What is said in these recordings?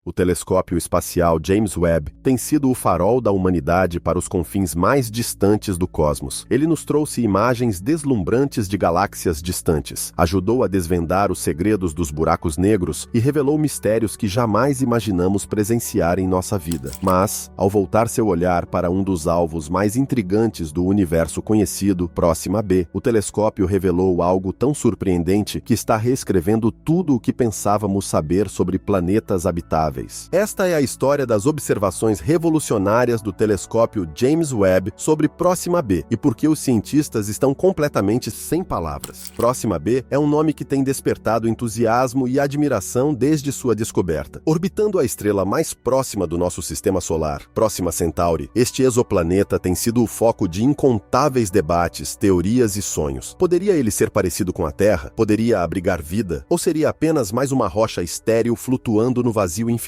O telescópio espacial James Webb tem sido o farol da humanidade para os confins mais distantes do cosmos. Ele nos trouxe imagens deslumbrantes de galáxias distantes, ajudou a desvendar os segredos dos buracos negros e revelou mistérios que jamais imaginamos presenciar em nossa vida. Mas, ao voltar seu olhar para um dos alvos mais intrigantes do universo conhecido, Próxima B, o telescópio revelou algo tão surpreendente que está reescrevendo tudo o que pensávamos saber sobre planetas habitáveis. Esta é a história das observações revolucionárias do telescópio James Webb sobre Próxima B e por que os cientistas estão completamente sem palavras. Próxima B é um nome que tem despertado entusiasmo e admiração desde sua descoberta. Orbitando a estrela mais próxima do nosso sistema solar, Próxima Centauri, este exoplaneta tem sido o foco de incontáveis debates, teorias e sonhos. Poderia ele ser parecido com a Terra? Poderia abrigar vida? Ou seria apenas mais uma rocha estéril flutuando no vazio infinito?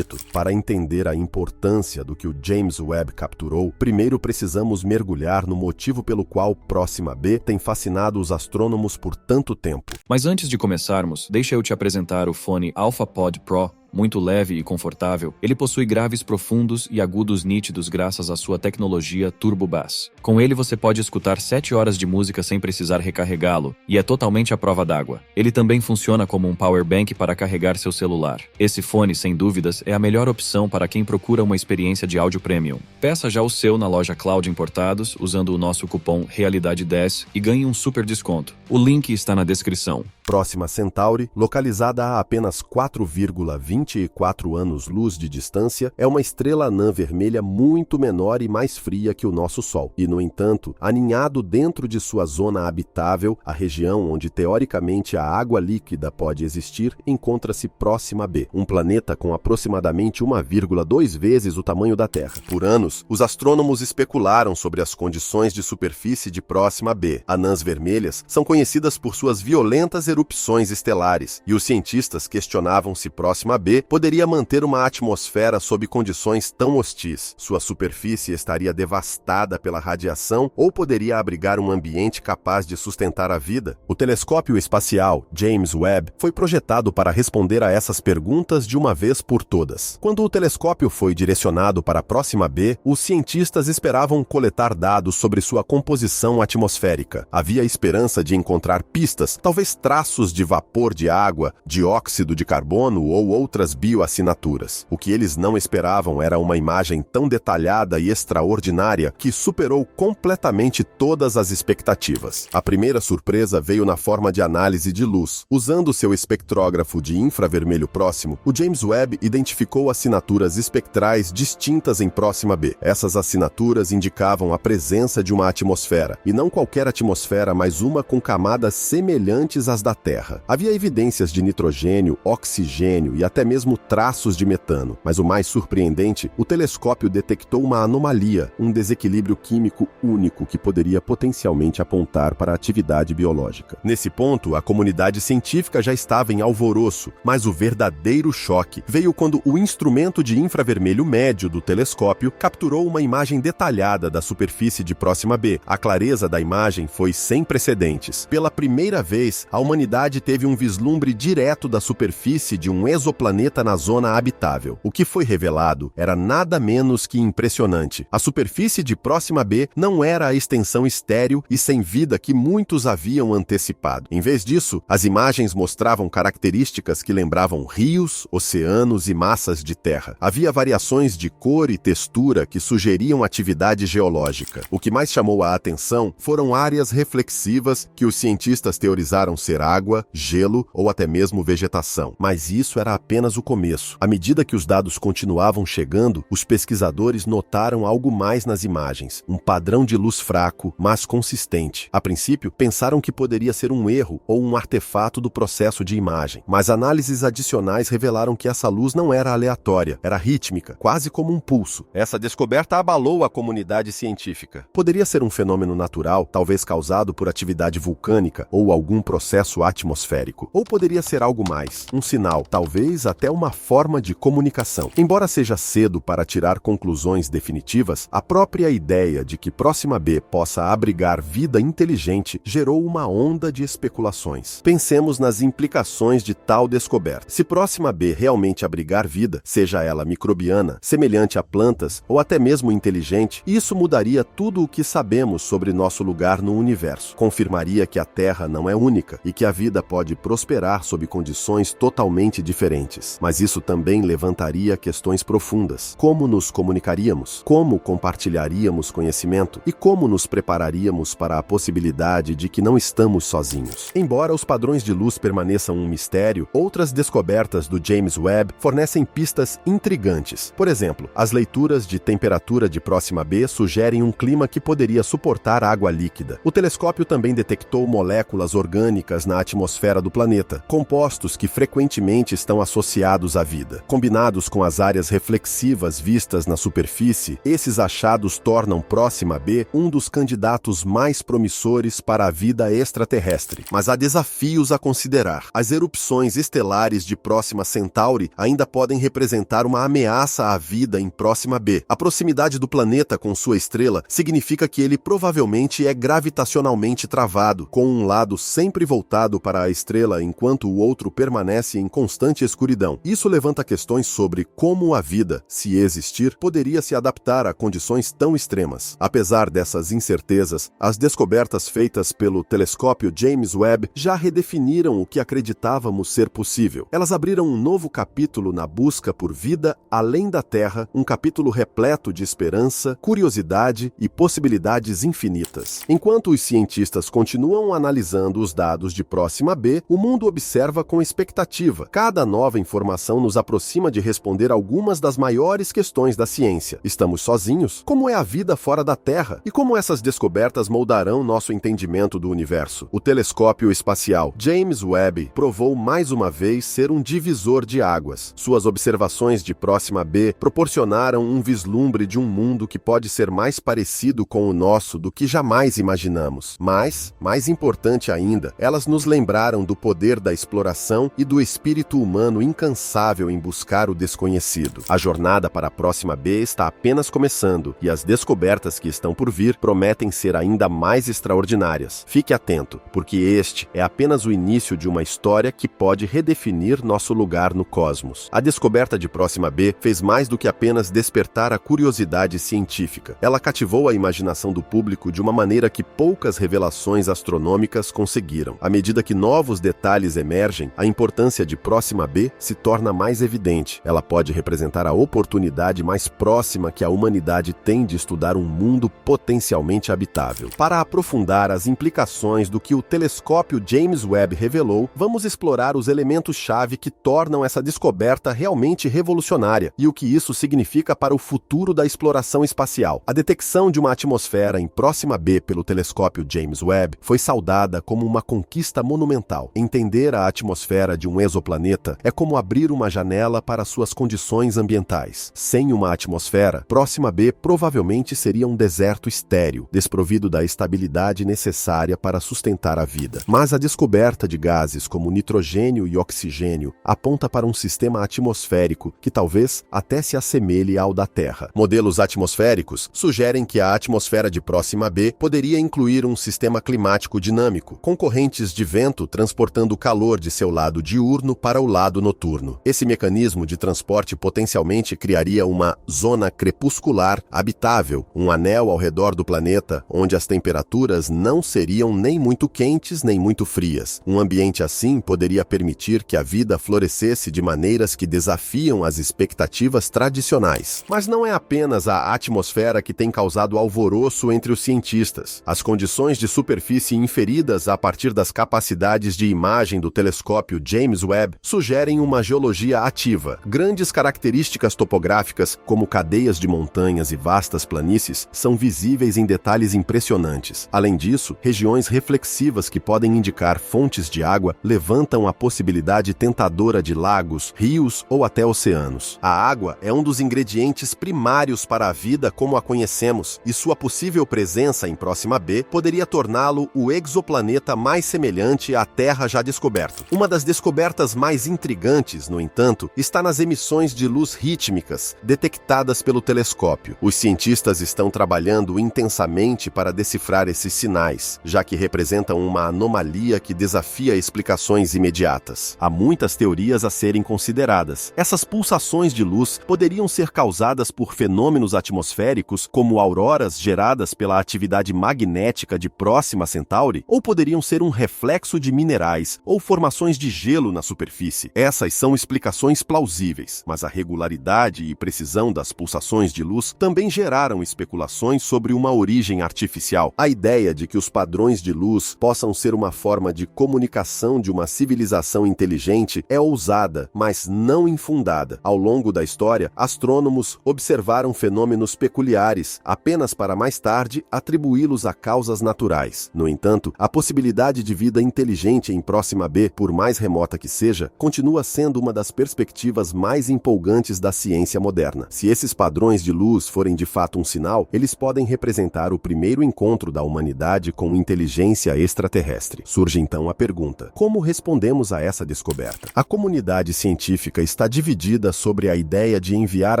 Para entender a importância do que o James Webb capturou, primeiro precisamos mergulhar no motivo pelo qual Próxima B tem fascinado os astrônomos por tanto tempo. Mas antes de começarmos, deixa eu te apresentar o fone AlphaPod Pro. Muito leve e confortável, ele possui graves profundos e agudos nítidos graças à sua tecnologia Turbo Bass. Com ele você pode escutar 7 horas de música sem precisar recarregá-lo, e é totalmente à prova d'água. Ele também funciona como um power bank para carregar seu celular. Esse fone, sem dúvidas, é a melhor opção para quem procura uma experiência de áudio premium. Peça já o seu na loja Cloud Importados usando o nosso cupom Realidade10 e ganhe um super desconto. O link está na descrição. Próxima Centauri, localizada a apenas 4,24 anos-luz de distância, é uma estrela anã vermelha muito menor e mais fria que o nosso Sol. E, no entanto, aninhado dentro de sua zona habitável, a região onde teoricamente a água líquida pode existir, encontra-se Próxima B, um planeta com aproximadamente 1,2 vezes o tamanho da Terra. Por anos, os astrônomos especularam sobre as condições de superfície de Próxima B. Anãs vermelhas são conhecidas por suas violentas erupções estelares, e os cientistas questionavam se Próxima B poderia manter uma atmosfera sob condições tão hostis. Sua superfície estaria devastada pela radiação ou poderia abrigar um ambiente capaz de sustentar a vida? O telescópio espacial James Webb foi projetado para responder a essas perguntas de uma vez por todas. Quando o telescópio foi direcionado para Próxima B, os cientistas esperavam coletar dados sobre sua composição atmosférica. Havia esperança de encontrar pistas, talvez traços de vapor de água, dióxido de carbono ou outras bioassinaturas. O que eles não esperavam era uma imagem tão detalhada e extraordinária que superou completamente todas as expectativas. A primeira surpresa veio na forma de análise de luz. Usando seu espectrógrafo de infravermelho próximo, o James Webb identificou assinaturas espectrais distintas em Próxima B. Essas assinaturas indicavam a presença de uma atmosfera, e não qualquer atmosfera, mas uma com camadas semelhantes às da Terra. Havia evidências de nitrogênio, oxigênio e até mesmo traços de metano. Mas o mais surpreendente, o telescópio detectou uma anomalia, um desequilíbrio químico único que poderia potencialmente apontar para a atividade biológica. Nesse ponto, a comunidade científica já estava em alvoroço, mas o verdadeiro choque veio quando o instrumento de infravermelho médio do telescópio capturou uma imagem detalhada da superfície de Próxima B. A clareza da imagem foi sem precedentes. Pela primeira vez, a humanidade teve um vislumbre direto da superfície de um exoplaneta na zona habitável. O que foi revelado era nada menos que impressionante. A superfície de Próxima B não era a extensão estéril e sem vida que muitos haviam antecipado. Em vez disso, as imagens mostravam características que lembravam rios, oceanos e massas de terra. Havia variações de cor e textura que sugeriam atividade geológica. O que mais chamou a atenção foram áreas reflexivas que os cientistas teorizaram ser água, gelo ou até mesmo vegetação. Mas isso era apenas o começo. À medida que os dados continuavam chegando, os pesquisadores notaram algo mais nas imagens. Um padrão de luz fraco, mas consistente. A princípio, pensaram que poderia ser um erro ou um artefato do processo de imagem. Mas análises adicionais revelaram que essa luz não era aleatória, era rítmica, quase como um pulso. Essa descoberta abalou a comunidade científica. Poderia ser um fenômeno natural, talvez causado por atividade vulcânica ou algum processo universo atmosférico. Ou poderia ser algo mais, um sinal, talvez até uma forma de comunicação. Embora seja cedo para tirar conclusões definitivas, a própria ideia de que Próxima B possa abrigar vida inteligente gerou uma onda de especulações. Pensemos nas implicações de tal descoberta. Se Próxima B realmente abrigar vida, seja ela microbiana, semelhante a plantas ou até mesmo inteligente, isso mudaria tudo o que sabemos sobre nosso lugar no universo. Confirmaria que a Terra não é única e que a vida pode prosperar sob condições totalmente diferentes. Mas isso também levantaria questões profundas. Como nos comunicaríamos? Como compartilharíamos conhecimento? E como nos prepararíamos para a possibilidade de que não estamos sozinhos? Embora os padrões de luz permaneçam um mistério, outras descobertas do James Webb fornecem pistas intrigantes. Por exemplo, as leituras de temperatura de Próxima B sugerem um clima que poderia suportar água líquida. O telescópio também detectou moléculas orgânicas na atmosfera do planeta, compostos que frequentemente estão associados à vida. Combinados com as áreas reflexivas vistas na superfície, esses achados tornam Próxima B um dos candidatos mais promissores para a vida extraterrestre. Mas há desafios a considerar. As erupções estelares de Próxima Centauri ainda podem representar uma ameaça à vida em Próxima B. A proximidade do planeta com sua estrela significa que ele provavelmente é gravitacionalmente travado, com um lado sempre voltado para a estrela enquanto o outro permanece em constante escuridão. Isso levanta questões sobre como a vida, se existir, poderia se adaptar a condições tão extremas. Apesar dessas incertezas, as descobertas feitas pelo telescópio James Webb já redefiniram o que acreditávamos ser possível. Elas abriram um novo capítulo na busca por vida além da Terra, um capítulo repleto de esperança, curiosidade e possibilidades infinitas. Enquanto os cientistas continuam analisando os dados de Próxima B, o mundo observa com expectativa. Cada nova informação nos aproxima de responder algumas das maiores questões da ciência. Estamos sozinhos? Como é a vida fora da Terra? E como essas descobertas moldarão nosso entendimento do universo? O telescópio espacial James Webb provou mais uma vez ser um divisor de águas. Suas observações de Próxima B proporcionaram um vislumbre de um mundo que pode ser mais parecido com o nosso do que jamais imaginamos. Mas, mais importante ainda, elas nos lembraram do poder da exploração e do espírito humano incansável em buscar o desconhecido. A jornada para a Próxima B está apenas começando e as descobertas que estão por vir prometem ser ainda mais extraordinárias. Fique atento, porque este é apenas o início de uma história que pode redefinir nosso lugar no cosmos. A descoberta de Próxima B fez mais do que apenas despertar a curiosidade científica. Ela cativou a imaginação do público de uma maneira que poucas revelações astronômicas conseguiram. À medida que novos detalhes emergem, a importância de Próxima B se torna mais evidente. Ela pode representar a oportunidade mais próxima que a humanidade tem de estudar um mundo potencialmente habitável. Para aprofundar as implicações do que o telescópio James Webb revelou, vamos explorar os elementos-chave que tornam essa descoberta realmente revolucionária e o que isso significa para o futuro da exploração espacial. A detecção de uma atmosfera em Próxima B pelo telescópio James Webb foi saudada como uma conquista monumental. Entender a atmosfera de um exoplaneta é como abrir uma janela para suas condições ambientais. Sem uma atmosfera, Próxima B provavelmente seria um deserto estéril, desprovido da estabilidade necessária para sustentar a vida. Mas a descoberta de gases como nitrogênio e oxigênio aponta para um sistema atmosférico que talvez até se assemelhe ao da Terra. Modelos atmosféricos sugerem que a atmosfera de Próxima B poderia incluir um sistema climático dinâmico, com correntes de vento transportando o calor de seu lado diurno para o lado noturno. Esse mecanismo de transporte potencialmente criaria uma zona crepuscular habitável, um anel ao redor do planeta onde as temperaturas não seriam nem muito quentes nem muito frias. Um ambiente assim poderia permitir que a vida florescesse de maneiras que desafiam as expectativas tradicionais. Mas não é apenas a atmosfera que tem causado alvoroço entre os cientistas. As condições de superfície inferidas a partir das capacidades de imagem do telescópio James Webb sugerem uma geologia ativa. Grandes características topográficas, como cadeias de montanhas e vastas planícies, são visíveis em detalhes impressionantes. Além disso, regiões reflexivas que podem indicar fontes de água levantam a possibilidade tentadora de lagos, rios ou até oceanos. A água é um dos ingredientes primários para a vida como a conhecemos, e sua possível presença em Próxima B poderia torná-lo o exoplaneta mais semelhante semelhante à Terra já descoberto. Uma das descobertas mais intrigantes, no entanto, está nas emissões de luz rítmicas detectadas pelo telescópio. Os cientistas estão trabalhando intensamente para decifrar esses sinais, já que representam uma anomalia que desafia explicações imediatas. Há muitas teorias a serem consideradas. Essas pulsações de luz poderiam ser causadas por fenômenos atmosféricos, como auroras geradas pela atividade magnética de Próxima Centauri, ou poderiam ser um reflexo de minerais ou formações de gelo na superfície. Essas são explicações plausíveis, mas a regularidade e precisão das pulsações de luz também geraram especulações sobre uma origem artificial. A ideia de que os padrões de luz possam ser uma forma de comunicação de uma civilização inteligente é ousada, mas não infundada. Ao longo da história, astrônomos observaram fenômenos peculiares, apenas para mais tarde atribuí-los a causas naturais. No entanto, a possibilidade de vida inteligente em Próxima B, por mais remota que seja, continua sendo uma das perspectivas mais empolgantes da ciência moderna. Se esses padrões de luz forem de fato um sinal, eles podem representar o primeiro encontro da humanidade com inteligência extraterrestre. Surge então a pergunta: como respondemos a essa descoberta? A comunidade científica está dividida sobre a ideia de enviar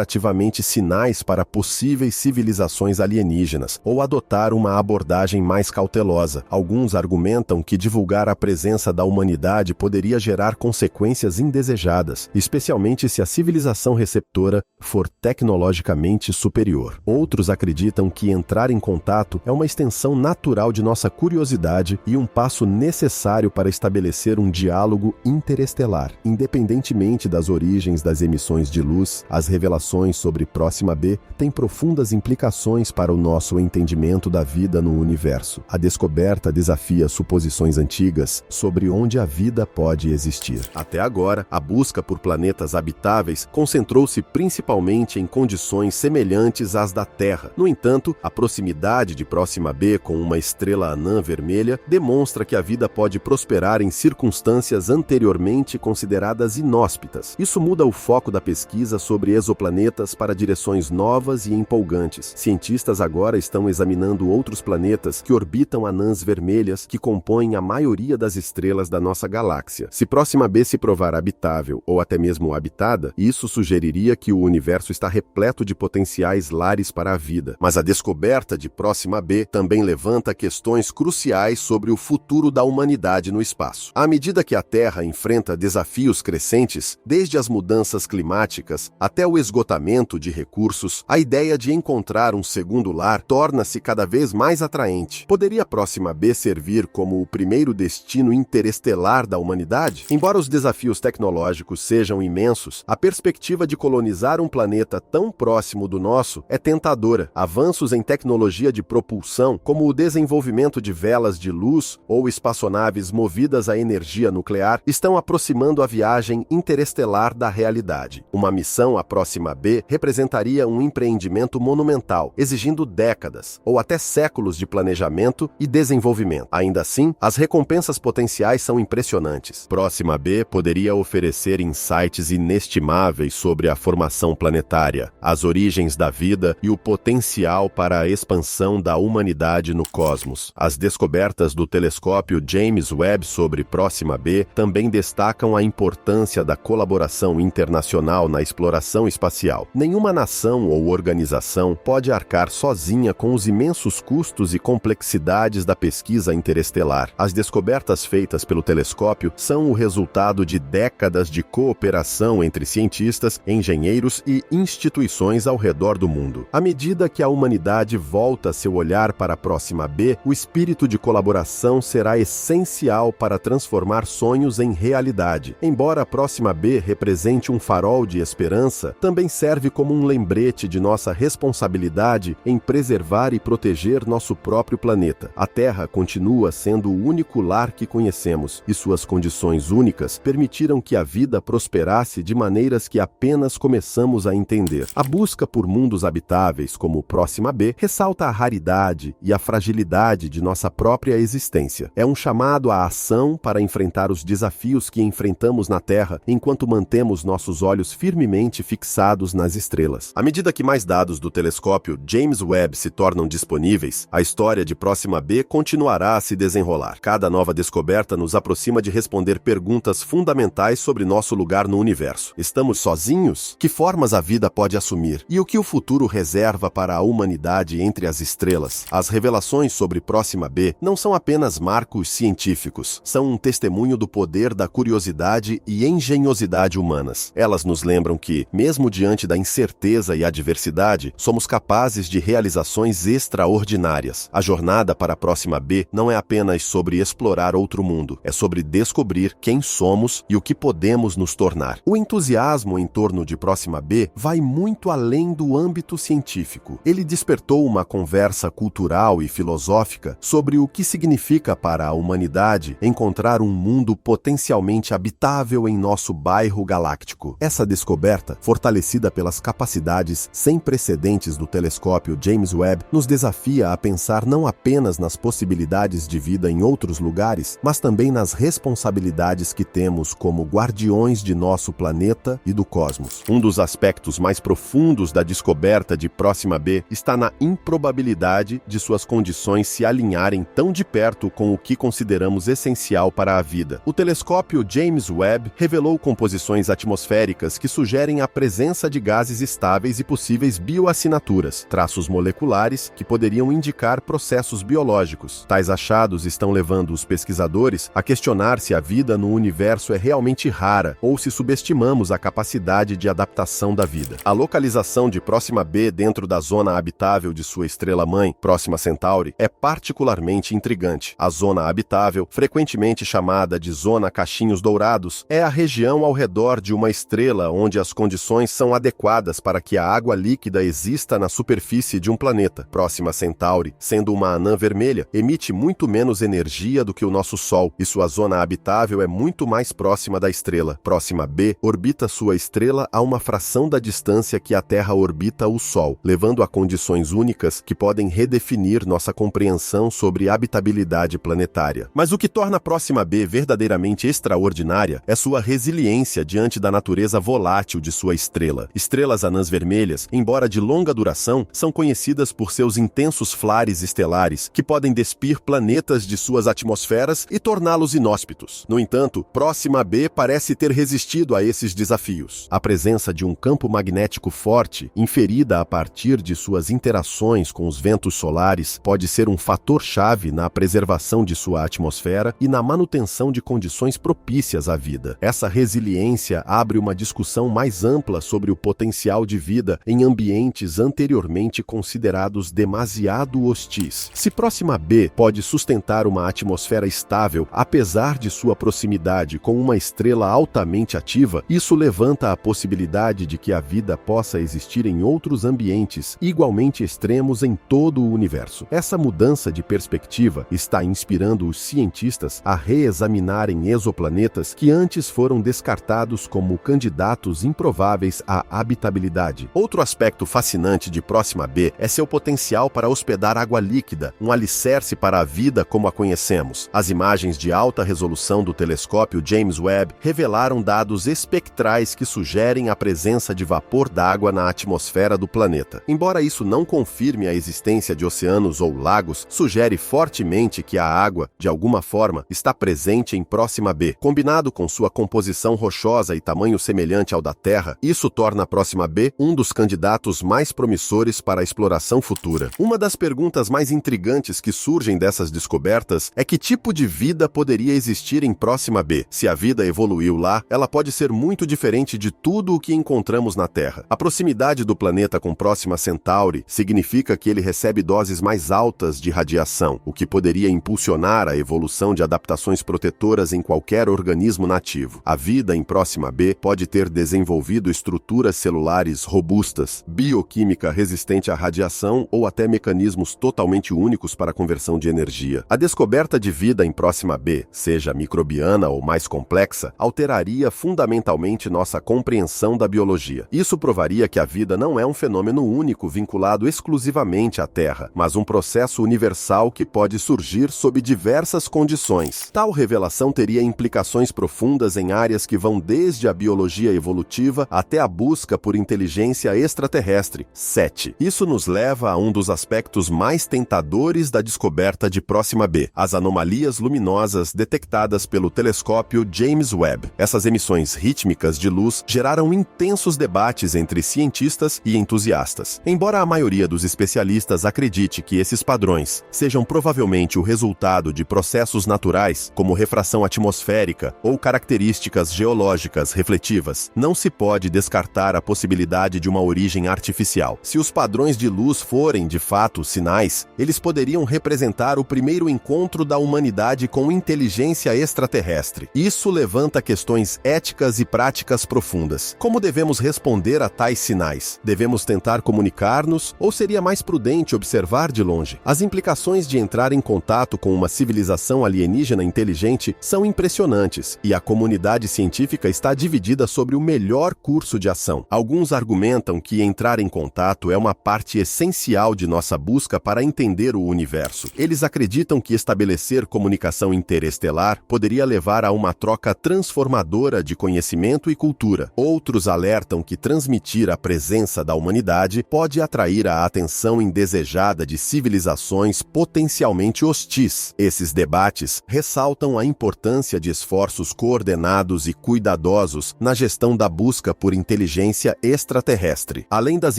ativamente sinais para possíveis civilizações alienígenas ou adotar uma abordagem mais cautelosa. Alguns argumentam que divulgar a presença da humanidade poderia gerar consequências indesejadas, especialmente se a civilização receptora for tecnologicamente superior. Outros acreditam que entrar em contato é uma extensão natural de nossa curiosidade e um passo necessário para estabelecer um diálogo interestelar. Independentemente das origens das emissões de luz, as revelações sobre Próxima B têm profundas implicações para o nosso entendimento da vida no universo. A descoberta desafia suposições antigas sobre onde a vida pode existir. Até agora, a busca por planetas habitáveis concentrou-se principalmente em condições semelhantes às da Terra. No entanto, a proximidade de Próxima B com uma estrela anã vermelha demonstra que a vida pode prosperar em circunstâncias anteriormente consideradas inóspitas. Isso muda o foco da pesquisa sobre exoplanetas para direções novas e empolgantes. Cientistas agora estão examinando outros planetas que orbitam anãs vermelhas que compõem a maioria das estrelas da nossa galáxia. Se Próxima B se provar habitável ou até mesmo habitada, isso sugeriria que o universo está repleto de potenciais lares para a vida. Mas a descoberta de Próxima B também levanta questões cruciais sobre o futuro da humanidade no espaço. À medida que a Terra enfrenta desafios crescentes, desde as mudanças climáticas até o esgotamento de recursos, a ideia de encontrar um segundo lar torna-se cada vez mais atraente. Poderia Próxima B servir como o primeiro destino interestelar da humanidade? Embora os desafios tecnológicos sejam imensos, a perspectiva de colonizar um planeta tão próximo do nosso é tentadora. Avanços em tecnologia de propulsão, como o desenvolvimento de velas de luz ou espaçonaves movidas a energia nuclear, estão aproximando a viagem interestelar da realidade. Uma missão à Próxima B representaria um empreendimento monumental, exigindo décadas ou até séculos de planejamento e desenvolvimento. Ainda assim, as recompensas potenciais são impressionantes. Próxima B poderia oferecer insights inestimáveis sobre a formação planetária, as origens da vida e o potencial para a expansão da humanidade no cosmos. As descobertas do telescópio James Webb sobre Próxima B também destacam a importância da colaboração internacional na exploração espacial. Nenhuma nação ou organização pode arcar sozinha com os imensos custos e complexidades da pesquisa interestelar. As descobertas feitas pelo telescópio são o resultado de décadas de cooperação entre cientistas, engenheiros e instituições ao redor do mundo. À medida que a humanidade volta seu olhar para a Próxima B, o espírito de colaboração será essencial para transformar sonhos em realidade. Embora a Próxima B represente um farol de esperança, também serve como um lembrete de nossa responsabilidade em preservar e proteger nosso próprio planeta. A Terra continua sendo o único lar que conhecemos, e suas condições únicas permitiram que a vida prosperasse de maneiras que apenas começamos a entender. A busca por mundos habitáveis, como Próxima B, ressalta a raridade e a fragilidade de nossa própria existência. É um chamado à ação para enfrentar os desafios que enfrentamos na Terra enquanto mantemos nossos olhos firmemente fixados nas estrelas. À medida que mais dados do telescópio James Webb se tornam disponíveis, a história de Próxima B continuará a se desenrolar. Cada nova nova descoberta nos aproxima de responder perguntas fundamentais sobre nosso lugar no universo. Estamos sozinhos? Que formas a vida pode assumir? E o que o futuro reserva para a humanidade entre as estrelas? As revelações sobre Próxima B não são apenas marcos científicos, são um testemunho do poder da curiosidade e engenhosidade humanas. Elas nos lembram que, mesmo diante da incerteza e adversidade, somos capazes de realizações extraordinárias. A jornada para a Próxima B não é apenas sobre explorar outro mundo, é sobre descobrir quem somos e o que podemos nos tornar. O entusiasmo em torno de Próxima B vai muito além do âmbito científico. Ele despertou uma conversa cultural e filosófica sobre o que significa para a humanidade encontrar um mundo potencialmente habitável em nosso bairro galáctico. Essa descoberta, fortalecida pelas capacidades sem precedentes do telescópio James Webb, nos desafia a pensar não apenas nas possibilidades de vida em outros lugares, mas também nas responsabilidades que temos como guardiões de nosso planeta e do cosmos. Um dos aspectos mais profundos da descoberta de Próxima B está na improbabilidade de suas condições se alinharem tão de perto com o que consideramos essencial para a vida. O telescópio James Webb revelou composições atmosféricas que sugerem a presença de gases estáveis e possíveis bioassinaturas, traços moleculares que poderiam indicar processos biológicos. Tais achados estão levando os pesquisadores a questionar se a vida no universo é realmente rara ou se subestimamos a capacidade de adaptação da vida. A localização de Próxima B dentro da zona habitável de sua estrela-mãe, Próxima Centauri, é particularmente intrigante. A zona habitável, frequentemente chamada de Zona Cachinhos Dourados, é a região ao redor de uma estrela onde as condições são adequadas para que a água líquida exista na superfície de um planeta. Próxima Centauri, sendo uma anã vermelha, emite muito menos energia do que o nosso Sol, e sua zona habitável é muito mais próxima da estrela. Próxima B orbita sua estrela a uma fração da distância que a Terra orbita o Sol, levando a condições únicas que podem redefinir nossa compreensão sobre habitabilidade planetária. Mas o que torna Próxima B verdadeiramente extraordinária é sua resiliência diante da natureza volátil de sua estrela. Estrelas anãs vermelhas, embora de longa duração, são conhecidas por seus intensos flares estelares, que podem despir planetas de suas atmosferas e torná-los inóspitos. No entanto, Próxima B parece ter resistido a esses desafios. A presença de um campo magnético forte, inferida a partir de suas interações com os ventos solares, pode ser um fator-chave na preservação de sua atmosfera e na manutenção de condições propícias à vida. Essa resiliência abre uma discussão mais ampla sobre o potencial de vida em ambientes anteriormente considerados demasiado hostis. Se Próxima B pode sustentar uma atmosfera estável, apesar de sua proximidade com uma estrela altamente ativa, isso levanta a possibilidade de que a vida possa existir em outros ambientes igualmente extremos em todo o universo. Essa mudança de perspectiva está inspirando os cientistas a reexaminarem exoplanetas que antes foram descartados como candidatos improváveis à habitabilidade. Outro aspecto fascinante de Próxima B é seu potencial para hospedar água líquida, um alicerce para a vida como a conhecemos. As imagens de alta resolução do telescópio James Webb revelaram dados espectrais que sugerem a presença de vapor d'água na atmosfera do planeta. Embora isso não confirme a existência de oceanos ou lagos, sugere fortemente que a água, de alguma forma, está presente em Próxima B. Combinado com sua composição rochosa e tamanho semelhante ao da Terra, isso torna a Próxima B um dos candidatos mais promissores para a exploração futura. Uma das perguntas mais intrigantes que surgem dessas descobertas é que tipo de vida poderia existir em Próxima B. Se a vida evoluiu lá, ela pode ser muito diferente de tudo o que encontramos na Terra. A proximidade do planeta com Próxima Centauri significa que ele recebe doses mais altas de radiação, o que poderia impulsionar a evolução de adaptações protetoras em qualquer organismo nativo. A vida em Próxima B pode ter desenvolvido estruturas celulares robustas, bioquímica resistente à radiação ou até mecanismos totalmente únicos para a conversão de energia. A descoberta de vida em Próxima B, seja microbiana ou mais complexa, alteraria fundamentalmente nossa compreensão da biologia. Isso provaria que a vida não é um fenômeno único vinculado exclusivamente à Terra, mas um processo universal que pode surgir sob diversas condições. Tal revelação teria implicações profundas em áreas que vão desde a biologia evolutiva até a busca por inteligência extraterrestre. 7. Isso nos leva a um dos aspectos mais tentadores da descoberta de Próxima B. As anomalias anomalias luminosas detectadas pelo telescópio James Webb. Essas emissões rítmicas de luz geraram intensos debates entre cientistas e entusiastas. Embora a maioria dos especialistas acredite que esses padrões sejam provavelmente o resultado de processos naturais, como refração atmosférica ou características geológicas refletivas, não se pode descartar a possibilidade de uma origem artificial. Se os padrões de luz forem, de fato, sinais, eles poderiam representar o primeiro encontro da humanidade com inteligência extraterrestre. Isso levanta questões éticas e práticas profundas. Como devemos responder a tais sinais? Devemos tentar comunicar-nos ou seria mais prudente observar de longe? As implicações de entrar em contato com uma civilização alienígena inteligente são impressionantes e a comunidade científica está dividida sobre o melhor curso de ação. Alguns argumentam que entrar em contato é uma parte essencial de nossa busca para entender o universo. Eles acreditam que estabelecer comunicação interestelar poderia levar a uma troca transformadora de conhecimento e cultura. Outros alertam que transmitir a presença da humanidade pode atrair a atenção indesejada de civilizações potencialmente hostis. Esses debates ressaltam a importância de esforços coordenados e cuidadosos na gestão da busca por inteligência extraterrestre. Além das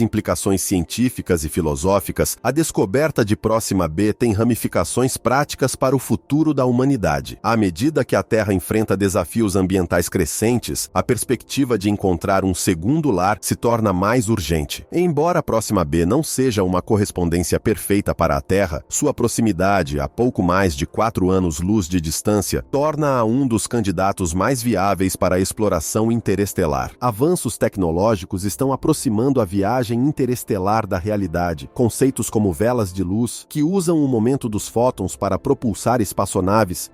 implicações científicas e filosóficas, a descoberta de Próxima B tem ramificações práticas para o futuro da humanidade. À medida que a Terra enfrenta desafios ambientais crescentes, a perspectiva de encontrar um segundo lar se torna mais urgente. Embora Próxima B não seja uma correspondência perfeita para a Terra, sua proximidade, a pouco mais de 4 anos-luz de distância, torna-a um dos candidatos mais viáveis para a exploração interestelar. Avanços tecnológicos estão aproximando a viagem interestelar da realidade. Conceitos como velas de luz, que usam o momento dos fótons para propulsar espaçonaves,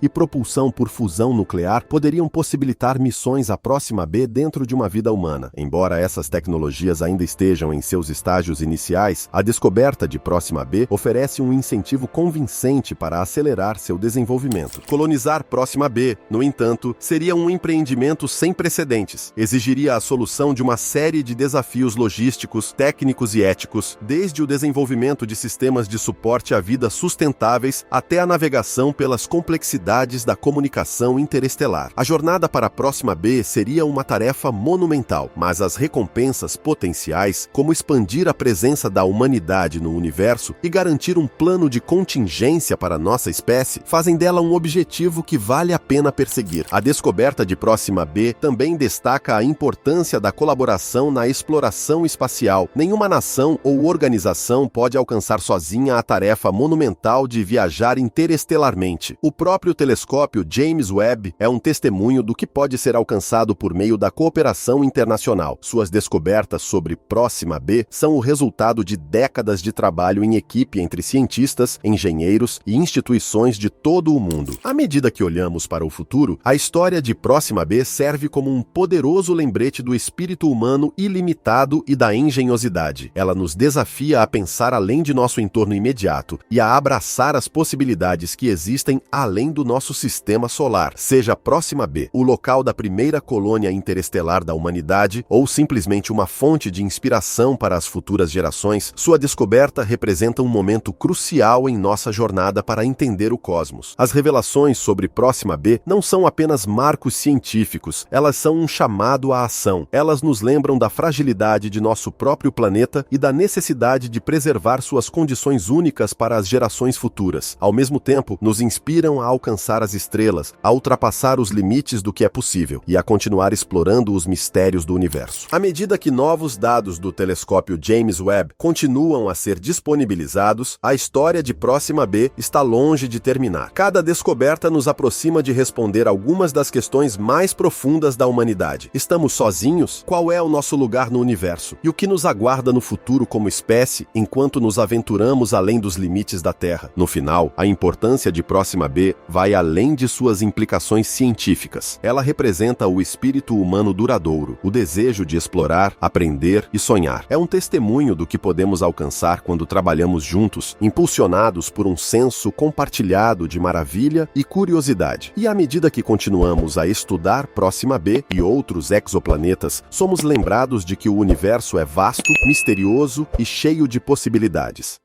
e propulsão por fusão nuclear poderiam possibilitar missões à Próxima B dentro de uma vida humana. Embora essas tecnologias ainda estejam em seus estágios iniciais, a descoberta de Próxima B oferece um incentivo convincente para acelerar seu desenvolvimento. Colonizar Próxima B, no entanto, seria um empreendimento sem precedentes. Exigiria a solução de uma série de desafios logísticos, técnicos e éticos, desde o desenvolvimento de sistemas de suporte à vida sustentáveis até a navegação pelas complexidades da comunicação interestelar. A jornada para a Próxima B seria uma tarefa monumental, mas as recompensas potenciais, como expandir a presença da humanidade no universo e garantir um plano de contingência para nossa espécie, fazem dela um objetivo que vale a pena perseguir. A descoberta de Próxima B também destaca a importância da colaboração na exploração espacial. Nenhuma nação ou organização pode alcançar sozinha a tarefa monumental de viajar interestelarmente. O próprio telescópio James Webb é um testemunho do que pode ser alcançado por meio da cooperação internacional. Suas descobertas sobre Próxima B são o resultado de décadas de trabalho em equipe entre cientistas, engenheiros e instituições de todo o mundo. À medida que olhamos para o futuro, a história de Próxima B serve como um poderoso lembrete do espírito humano ilimitado e da engenhosidade. Ela nos desafia a pensar além de nosso entorno imediato e a abraçar as possibilidades que existem além do nosso sistema solar. Seja Próxima B o local da primeira colônia interestelar da humanidade ou simplesmente uma fonte de inspiração para as futuras gerações, sua descoberta representa um momento crucial em nossa jornada para entender o cosmos. As revelações sobre Próxima B não são apenas marcos científicos, elas são um chamado à ação. Elas nos lembram da fragilidade de nosso próprio planeta e da necessidade de preservar suas condições únicas para as gerações futuras. Ao mesmo tempo, nos inspiram a alcançar as estrelas, a ultrapassar os limites do que é possível e a continuar explorando os mistérios do universo. À medida que novos dados do telescópio James Webb continuam a ser disponibilizados, a história de Próxima B está longe de terminar. Cada descoberta nos aproxima de responder algumas das questões mais profundas da humanidade. Estamos sozinhos? Qual é o nosso lugar no universo? E o que nos aguarda no futuro como espécie enquanto nos aventuramos além dos limites da Terra? No final, a importância de Próxima B vai além de suas implicações científicas. Ela representa o espírito humano duradouro, o desejo de explorar, aprender e sonhar. É um testemunho do que podemos alcançar quando trabalhamos juntos, impulsionados por um senso compartilhado de maravilha e curiosidade. E à medida que continuamos a estudar Próxima B e outros exoplanetas, somos lembrados de que o universo é vasto, misterioso e cheio de possibilidades.